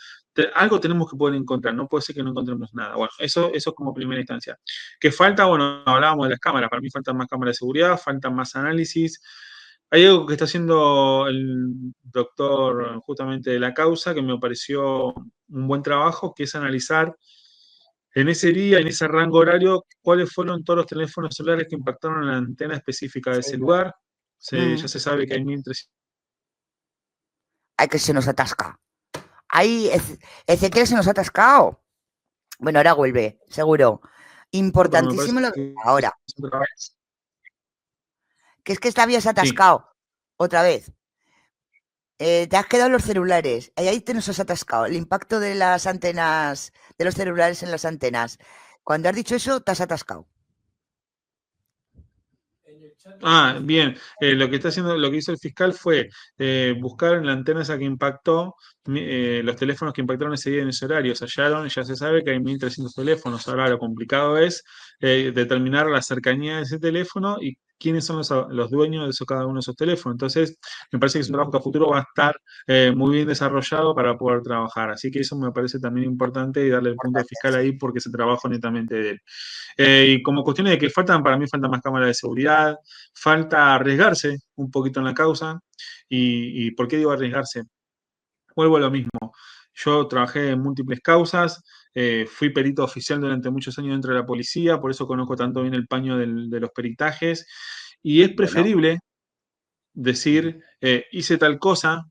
algo tenemos que poder encontrar, no puede ser que no encontremos nada. Bueno, eso es como primera instancia. ¿Qué falta? Bueno, hablábamos de las cámaras, para mí faltan más cámaras de seguridad, faltan más análisis. Hay algo que está haciendo el doctor justamente de la causa, que me pareció un buen trabajo, que es analizar en ese día, en ese rango horario, ¿cuáles fueron todos los teléfonos celulares que impactaron en la antena específica de ese lugar? Ya se sabe que hay 1.300.
Ay, que se nos atasca. Ay, Ezequiel se nos ha atascado. Bueno, ahora vuelve, seguro. Importantísimo lo que ahora. Que es que te habías atascado. Sí. Otra vez. Te has quedado en los celulares. Ahí te nos has atascado. El impacto de las antenas, de los celulares en las antenas. Cuando has dicho eso, te has atascado.
Ah, bien. Lo que hizo el fiscal fue buscar en la antena esa que impactó, los teléfonos que impactaron ese día en ese horario. Se hallaron, ya se sabe que hay 1.300 teléfonos. Ahora lo complicado es determinar la cercanía de ese teléfono y quiénes son los dueños de cada uno de esos teléfonos. Entonces, me parece que su trabajo a futuro va a estar muy bien desarrollado para poder trabajar. Así que eso me parece también importante y darle el punto al fiscal ahí porque se trabaja netamente de él. Y como cuestiones de que faltan, para mí faltan más cámaras de seguridad, falta arriesgarse un poquito en la causa. ¿Y por qué digo arriesgarse? Vuelvo a lo mismo. Yo trabajé en múltiples causas, fui perito oficial durante muchos años dentro de la policía, por eso conozco tanto bien el paño de los peritajes. Y es
Bueno,
preferible decir, hice tal cosa,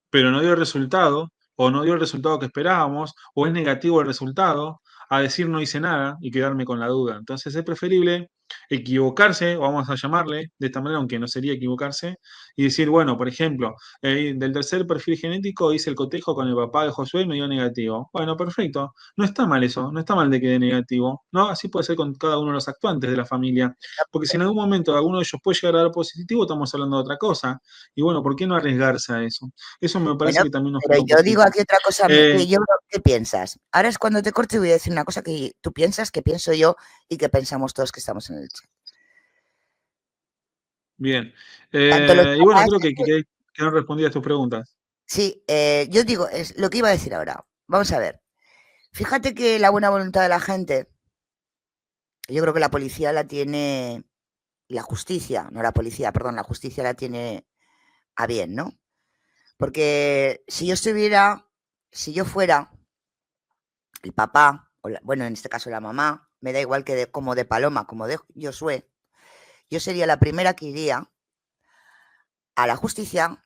pero no dio el resultado, o no dio el resultado que esperábamos, o es negativo el resultado, a decir no hice nada y quedarme con la duda. Entonces es preferible equivocarse, o vamos a llamarle de esta manera, aunque no sería equivocarse, y decir, bueno, por ejemplo, del tercer perfil genético hice el cotejo con el papá de Josué y me dio negativo. Bueno, perfecto, no está mal eso, no está mal de que dé negativo, ¿no? Así puede ser con cada uno de los actuantes de la familia, porque si en algún momento alguno de ellos puede llegar a dar positivo, estamos hablando de otra cosa. Y bueno, ¿por qué no arriesgarse a eso? Eso me parece
bueno,
que también nos
pero
falta un
yo digo
poquito.
aquí otra cosa que yo, ¿qué piensas? Ahora es cuando te corte y voy a decir una cosa que tú piensas, que pienso yo y que pensamos todos que estamos en el chat.
Bien.
Tanto los
Y bueno,
papás,
creo que no respondí a tus preguntas.
sí, yo digo, es lo que iba a decir ahora. Vamos a ver. Fíjate que la buena voluntad de la gente, yo creo que la policía la tiene, la justicia, no la policía, perdón, la justicia la tiene a bien, ¿no? Porque si yo fuera el papá, bueno, en este caso la mamá, me da igual que como de Paloma, como de Josué, yo sería la primera que iría a la justicia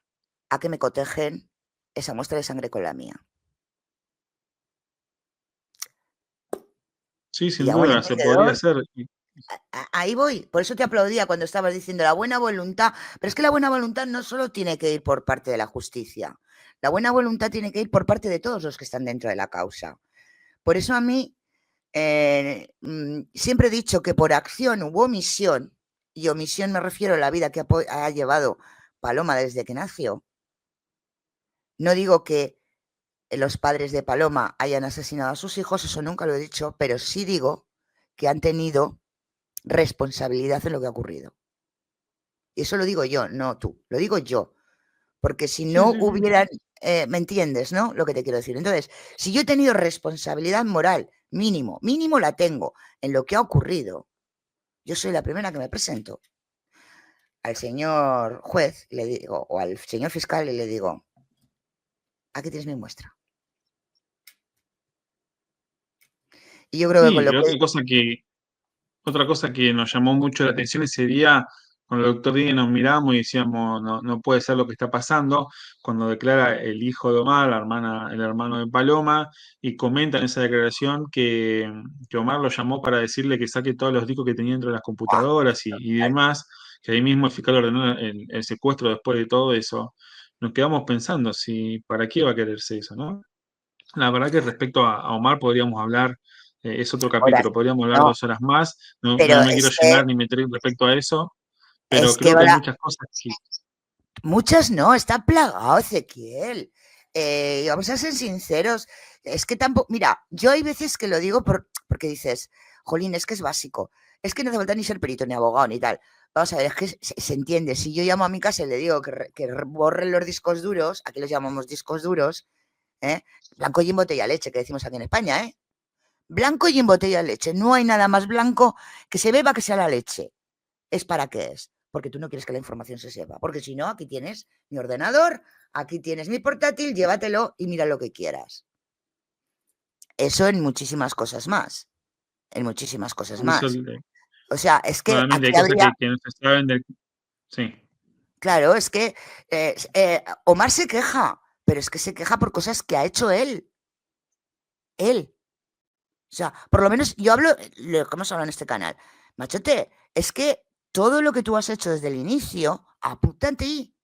a que me cotejen esa muestra de sangre con la mía.
Sí,
Y
sin
hago el
duda, se podría
emprendedor.
hacer.
Ahí voy, por eso te aplaudía cuando estabas diciendo la buena voluntad, pero es que la buena voluntad no solo tiene que ir por parte de la justicia, la buena voluntad tiene que ir por parte de todos los que están dentro de la causa. Por eso a mí siempre he dicho que por acción u omisión, y omisión me refiero a la vida que ha llevado Paloma desde que nació, no digo que los padres de Paloma hayan asesinado a sus hijos, eso nunca lo he dicho, pero sí digo que han tenido responsabilidad en lo que ha ocurrido. Y eso lo digo yo, no tú, lo digo yo. Porque si
Sí,
no
sí, sí.
hubieran, me entiendes, ¿no? Lo que te quiero decir. Entonces, si yo he tenido responsabilidad moral, mínimo la tengo en lo que ha ocurrido, yo soy la primera que me presento al señor juez, le digo, o al señor fiscal y le digo, aquí tienes mi muestra. Y yo creo que con
Sí,
lo
y
que...
otra cosa que nos llamó mucho la atención ese día, con el doctor Díaz nos miramos y decíamos, no, no puede ser lo que está pasando, cuando declara el hijo de Omar, el hermano de Paloma, y comenta en esa declaración que Omar lo llamó para decirle que saque todos los discos que tenía dentro de las computadoras y demás, que ahí mismo el fiscal ordenó el secuestro después de todo eso. Nos quedamos pensando si para qué va a quererse eso, ¿no? La verdad que respecto a Omar podríamos hablar, es otro
Ahora,
capítulo, podríamos hablar
no,
2 horas más, no,
pero
no me quiero llenar ni meter respecto a eso, pero
es que
creo que hay
ahora,
muchas cosas que...
muchas no, está plagado, Ezequiel. Vamos a ser sinceros. Es que tampoco, mira, yo hay veces que lo digo porque dices, jolín, es que es básico. Es que no hace falta ni ser perito, ni abogado, ni tal. Vamos a ver, es que se entiende. Si yo llamo a mi casa y le digo que borren los discos duros, aquí los llamamos discos duros, ¿eh? Blanco y en botella leche, que decimos aquí en España, ¿eh? Blanco y en botella leche. No hay nada más blanco que se beba que sea la leche. ¿Es para qué es? Porque tú no quieres que la información se sepa. Porque si no, aquí tienes mi ordenador, aquí tienes mi portátil, llévatelo y mira lo que quieras. Eso en muchísimas cosas más. En muchísimas cosas más. O sea, es que
Nuevamente, hay
aquí
cosas
habría...
que no se saben del... Sí,
Claro, es que Omar se queja, pero es que se queja por cosas que ha hecho él. Él. O sea, por lo menos yo hablo, lo que hemos hablado en este canal. Machote, es que todo lo que tú has hecho desde el inicio, apunta a ti.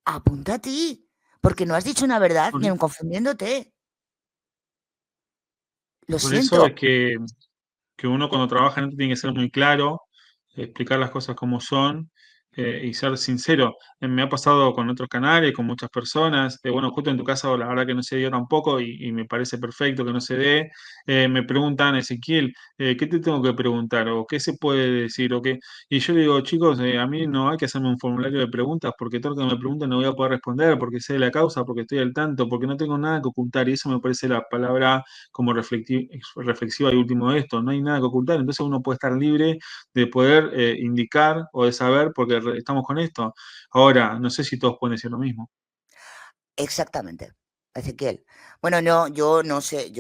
Apunta a ti. Porque no has dicho una verdad ni aun confundiéndote. Lo
Por eso es
siento.
que uno cuando trabaja en esto tiene que ser muy claro, explicar las cosas como son y ser sincero. Me ha pasado con otros canales, con muchas personas. Bueno, justo en tu caso, la verdad que no se dio tampoco y me parece perfecto que no se dé. Me preguntan, Ezequiel, ¿qué te tengo que preguntar? ¿O qué se puede decir? ¿O qué? Y yo le digo, chicos, a mí no hay que hacerme un formulario de preguntas porque todo lo que me preguntan no voy a poder responder porque sé la causa, porque estoy al tanto, porque no tengo nada que ocultar. Y eso me parece la palabra como reflexiva y último de esto, no hay nada que ocultar, entonces uno puede estar libre de poder indicar o de saber porque estamos con esto. Ahora, no sé si todos pueden decir lo mismo.
Exactamente, Ezequiel. Bueno, no, yo no sé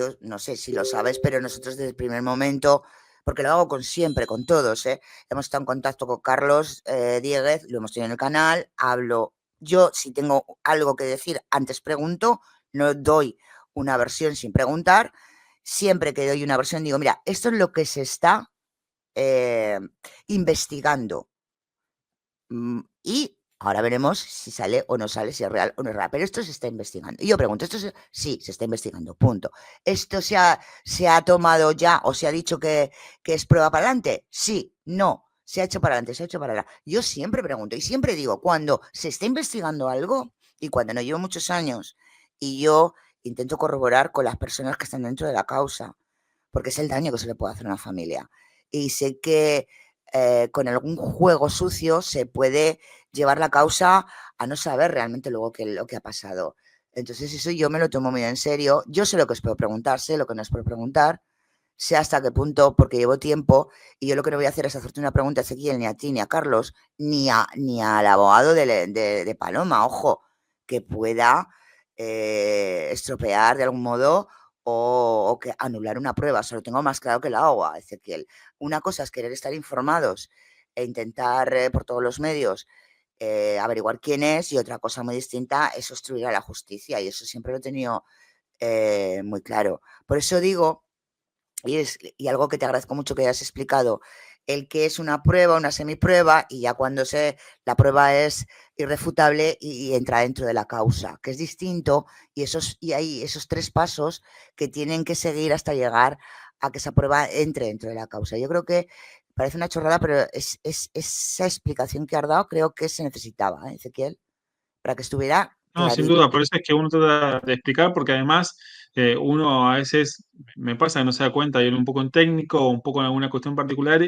si lo sabes, pero nosotros desde el primer momento, porque lo hago con siempre, con todos, ¿eh? Hemos estado en contacto con Carlos Dieguez, lo hemos tenido en el canal, hablo, yo si tengo algo que decir, antes pregunto, no doy una versión sin preguntar, siempre que doy una versión digo, mira, esto es lo que se está investigando. Y ahora veremos si sale o no sale, si es real o no es real. Pero esto se está investigando. Y yo pregunto, sí, se está investigando, punto. ¿Esto se ha tomado ya o se ha dicho que es prueba para adelante? Sí, no. Se ha hecho para adelante, se ha hecho para atrás. Yo siempre pregunto y siempre digo, cuando se está investigando algo y cuando no llevo muchos años y yo intento corroborar con las personas que están dentro de la causa, porque es el daño que se le puede hacer a una familia. Y sé que con algún juego sucio se puede llevar la causa a no saber realmente luego lo que ha pasado. Entonces eso yo me lo tomo muy en serio. Yo sé lo que os puedo preguntar, sé lo que no os puedo preguntar, sé hasta qué punto, porque llevo tiempo y yo lo que no voy a hacer es hacerte una pregunta a Ezequiel, ni a ti, ni a Carlos, ni al abogado de Paloma, ojo, que pueda estropear de algún modo o que anular una prueba. Se lo tengo más claro que el agua, Ezequiel. Una cosa es querer estar informados e intentar por todos los medios averiguar quién es y otra cosa muy distinta es obstruir a la justicia y eso siempre lo he tenido muy claro. Por eso digo, y algo que te agradezco mucho que hayas explicado, el que es una prueba, una semiprueba, y ya cuando la prueba es irrefutable y entra dentro de la causa, que es distinto, y hay esos 3 pasos que tienen que seguir hasta llegar a que esa prueba entre dentro de la causa. Yo creo que parece una chorrada, pero esa explicación que has dado creo que se necesitaba, Ezequiel, para que estuviera
No, sin
clarito.
duda, por eso es que uno trata de explicar, porque además uno a veces me pasa que no se da cuenta y es un poco en técnico o un poco en alguna cuestión particular,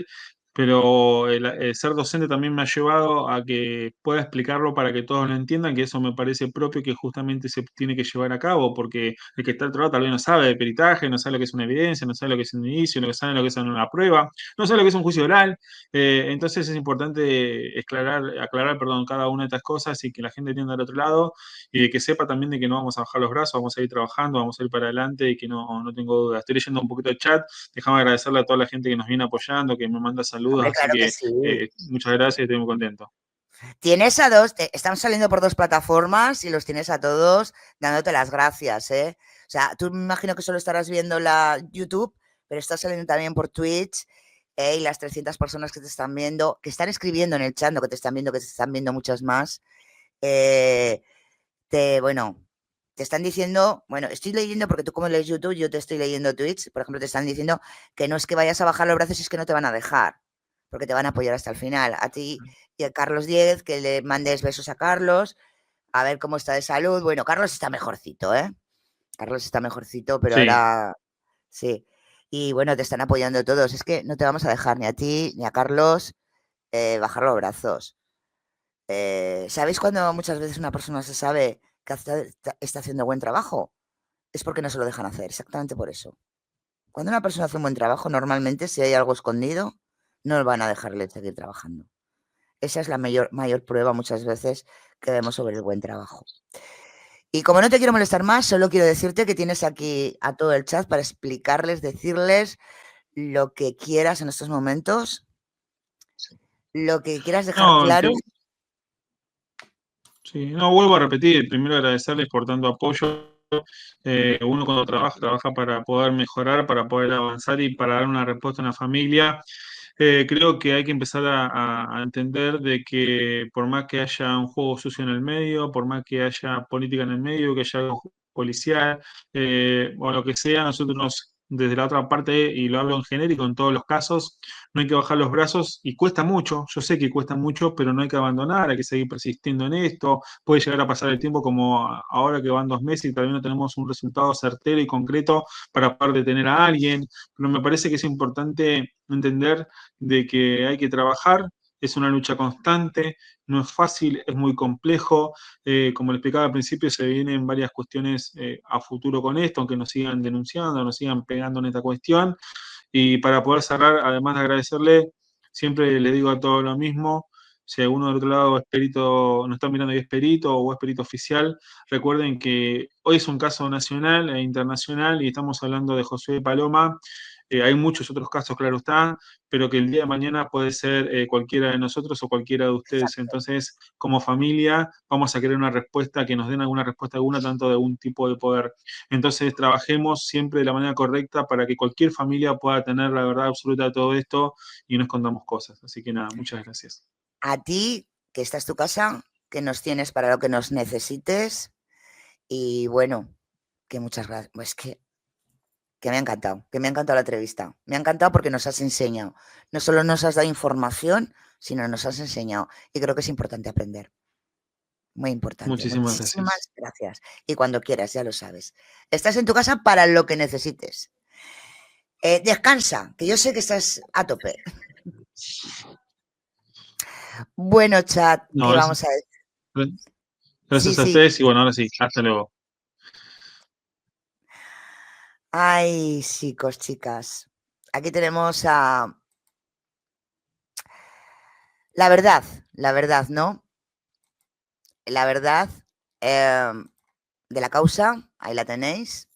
pero el ser docente también me ha llevado a que pueda explicarlo para que todos lo entiendan, que eso me parece propio que justamente se tiene que llevar a cabo, porque el que está al otro lado tal vez no sabe de peritaje, no sabe lo que es una evidencia, no sabe lo que es un inicio, no sabe lo que es una prueba, no sabe lo que es un juicio oral. Entonces es importante aclarar, perdón, cada una de estas cosas y que la gente entienda del otro lado y de que sepa también de que no vamos a bajar los brazos, vamos a ir trabajando, vamos a ir para adelante y que no tengo duda. Estoy leyendo un poquito de chat, déjame agradecerle a toda la gente que nos viene apoyando, que me manda saludos,
Hombre,
así
claro que
que
sí.
muchas gracias y estoy muy contento.
Tienes a dos, están saliendo por 2 plataformas y los tienes a todos dándote las gracias, ¿eh? O sea, tú me imagino que solo estarás viendo la YouTube, pero está saliendo también por Twitch, y las 300 personas que te están viendo, que están escribiendo en el chat, no que te están viendo, que te están viendo muchas más, eh, bueno, te están diciendo, bueno, estoy leyendo porque tú como lees YouTube, yo te estoy leyendo Twitch, por ejemplo, te están diciendo que no es que vayas a bajar los brazos, es que no te van a dejar, porque te van a apoyar hasta el final. A ti y a Carlos Diez, que le mandes besos a Carlos, a ver cómo está de salud. Bueno, Carlos está mejorcito, ¿eh? Carlos está mejorcito, pero
Sí,
ahora sí. Y bueno, te están apoyando todos. Es que no te vamos a dejar ni a ti ni a Carlos bajar los brazos. ¿Sabéis cuando muchas veces una persona se sabe que está haciendo buen trabajo? Es porque no se lo dejan hacer, exactamente por eso. Cuando una persona hace un buen trabajo, normalmente si hay algo escondido, no van a dejarle seguir trabajando. Esa es la mayor prueba muchas veces que vemos sobre el buen trabajo. Y como no te quiero molestar más, solo quiero decirte que tienes aquí a todo el chat para explicarles, decirles lo que quieras en estos momentos, lo que quieras dejar
no,
claro.
sí, no, vuelvo a repetir, primero agradecerles por tanto apoyo. Uno cuando trabaja para poder mejorar, para poder avanzar y para dar una respuesta a una familia. Creo que hay que empezar a entender de que por más que haya un juego sucio en el medio, por más que haya política en el medio, que haya algo policial o lo que sea, nosotros desde la otra parte, y lo hablo en genérico en todos los casos, no hay que bajar los brazos y cuesta mucho, yo sé que cuesta mucho, pero no hay que abandonar, hay que seguir persistiendo en esto, puede llegar a pasar el tiempo como ahora que van 2 meses y todavía no tenemos un resultado certero y concreto para poder detener a alguien, pero me parece que es importante entender de que hay que trabajar, es una lucha constante, no es fácil, es muy complejo, como le explicaba al principio, se vienen varias cuestiones a futuro con esto, aunque nos sigan denunciando, nos sigan pegando en esta cuestión. Y para poder cerrar, además de agradecerle, siempre le digo a todos lo mismo. Si alguno del otro lado es perito, nos está mirando y es perito o es perito oficial, recuerden que hoy es un caso nacional e internacional y estamos hablando de Josué Paloma. Hay muchos otros casos, claro está, pero que el día de mañana puede ser cualquiera de nosotros o cualquiera de ustedes.
Exacto.
Entonces, como familia, vamos a querer una respuesta, que nos den alguna respuesta alguna, tanto de algún tipo de poder. Entonces, trabajemos siempre de la manera correcta para que cualquier familia pueda tener la verdad absoluta de todo esto y no escondamos cosas. Así que nada, muchas gracias.
A ti, que esta es tu casa, que nos tienes para lo que nos necesites. Y bueno, que muchas gracias. Pues que me ha encantado, la entrevista. Me ha encantado porque nos has enseñado. No solo nos has dado información, sino nos has enseñado. Y creo que es importante aprender. Muy importante.
Muchísimas
Muchísimas gracias. Y cuando quieras, ya lo sabes. Estás en tu casa para lo que necesites. Descansa, que yo sé que estás a tope. Bueno, chat,
No,
¿qué
gracias,
vamos a decir?
gracias a
Sí.
ustedes y bueno, ahora sí, hasta luego.
Ay, chicos, chicas. Aquí tenemos a... La verdad, ¿no? La verdad de la causa, ahí la tenéis.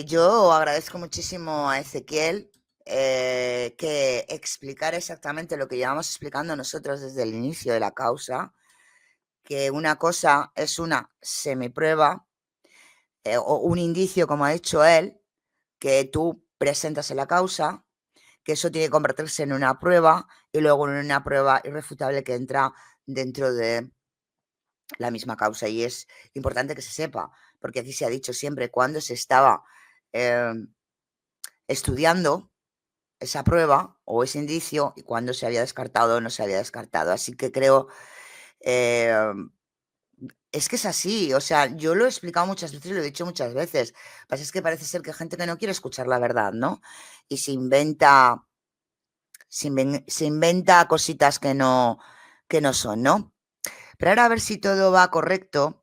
Yo agradezco muchísimo a Ezequiel que explicara exactamente lo que llevamos explicando nosotros desde el inicio de la causa, que una cosa es una semiprueba o un indicio, como ha dicho él, que tú presentas en la causa, que eso tiene que convertirse en una prueba y luego en una prueba irrefutable que entra dentro de la misma causa. Y es importante que se sepa, porque aquí se ha dicho siempre cuando se estaba estudiando esa prueba o ese indicio y cuando se había descartado o no se había descartado. Así que creo... es que es así, o sea, yo lo he explicado muchas veces y lo he dicho muchas veces. Pasa es que parece ser que hay gente que no quiere escuchar la verdad, ¿no? Y se inventa cositas que no son, ¿no? Pero ahora a ver si todo va correcto.